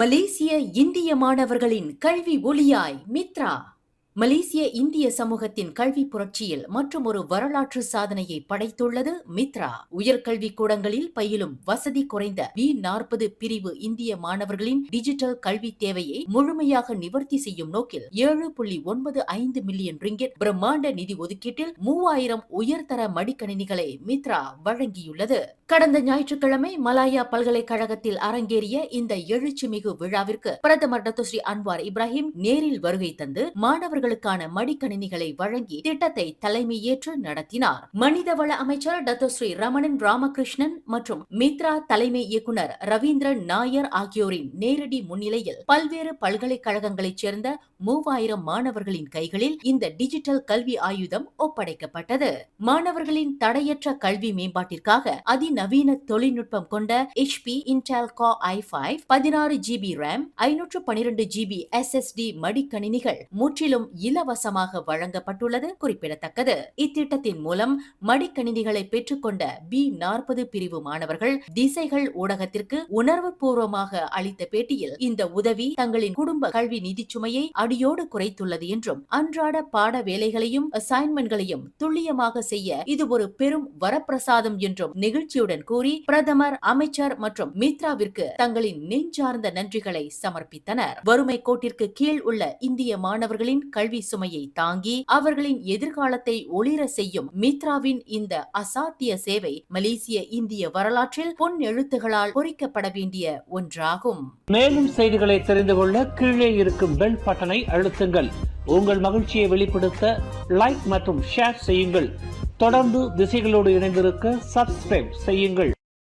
மலேசிய இந்திய மாணவர்களின் கல்வி ஒளியாய் மித்ரா. மலேசிய இந்திய சமூகத்தின் கல்வி புரட்சியில் மற்றும் ஒரு வரலாற்று சாதனையை படைத்துள்ளது மித்ரா. உயர்கல்வி கூடங்களில் பயிலும் வசதி குறைந்த B40 பிரிவு இந்திய மாணவர்களின் டிஜிட்டல் கல்வி தேவையை முழுமையாக நிவர்த்தி செய்யும் நோக்கில் 7.95 மில்லியன் ரிங்கிட் பிரம்மாண்ட நிதி ஒதுக்கீட்டில் 3000 உயர்தர மடிக்கணினிகளை மித்ரா வழங்கியுள்ளது. கடந்த ஞாயிற்றுக்கிழமை மலாயா பல்கலைக்கழகத்தில் அரங்கேறிய இந்த எழுச்சிமிகு விழாவிற்கு பிரதமர் டத்தோஸ்ரீ அன்வார் இப்ராஹிம் நேரில் வருகை தந்து மாணவர்களுக்கான மடிக்கணினிகளை வழங்கி திட்டத்தை தலைமையேற்று நடத்தினார். மனிதவள அமைச்சர் டத்தோஸ்ரீ ரமணன் ராமகிருஷ்ணன் மற்றும் மித்ரா தலைமை இயக்குனர் ரவீந்திரன் நாயர் ஆகியோரின் நேரடி முன்னிலையில் பல்வேறு பல்கலைக்கழகங்களைச் சேர்ந்த 3000 மாணவர்களின் கைகளில் இந்த டிஜிட்டல் கல்வி ஆயுதம் ஒப்படைக்கப்பட்டது. மாணவர்களின் தடையற்ற கல்வி மேம்பாட்டிற்காக அதிநவீன தொழில்நுட்பம் கொண்ட HP Intel Core i5 16 GB RAM 512 GB SSD மடிக்கணினிகள் முற்றிலும் இலவசமாக வழங்கப்பட்டுள்ளது குறிப்பிடத்தக்கது. இத்திட்டத்தின் மூலம் மடிக்கணினிகளை பெற்றுக்கொண்ட B40 பிரிவு மாணவர்கள் திசைகள் ஊடகத்திற்கு உணர்வுபூர்வமாக அளித்த பேட்டியில் இந்த உதவி தங்களின் குடும்ப கல்வி நிதிச்சுமையை அடியோடு குறைத்துள்ளது என்றும் அன்றாட பாட வேலைகளையும் அசைன்மென்ட்களையும் துல்லியமாக செய்ய இது ஒரு பெரும் வரப்பிரசாதம் என்றும் நிகழ்ச்சியுடன் கூறி பிரதமர், அமைச்சர் மற்றும் மித்ராவிற்கு தங்களின் நெஞ்சார்ந்த நன்றிகளை சமர்ப்பித்தனர். வறுமை கோட்டிற்கு கீழ் உள்ள இந்திய மாணவர்களின் கல்வி சுமையை தாங்கி அவர்களின் எதிர்காலத்தை ஒளிர செய்யும் மித்ராவின் இந்த அசாத்திய சேவை மலேசிய இந்திய வரலாற்றில் பொன் எழுத்துகளால் பொறிக்கப்பட வேண்டிய ஒன்றாகும். மேலும் செய்திகளை தெரிந்து கொள்ள கீழே இருக்கும் பெல் பட்டனை அழுத்துங்கள். உங்கள் மகிழ்ச்சியை வெளிப்படுத்த லைக் மற்றும் ஷேர் செய்யுங்கள். தொடர்ந்து திசைகளோடு இணைந்திருக்க சப்ஸ்கிரைப் செய்யுங்கள்.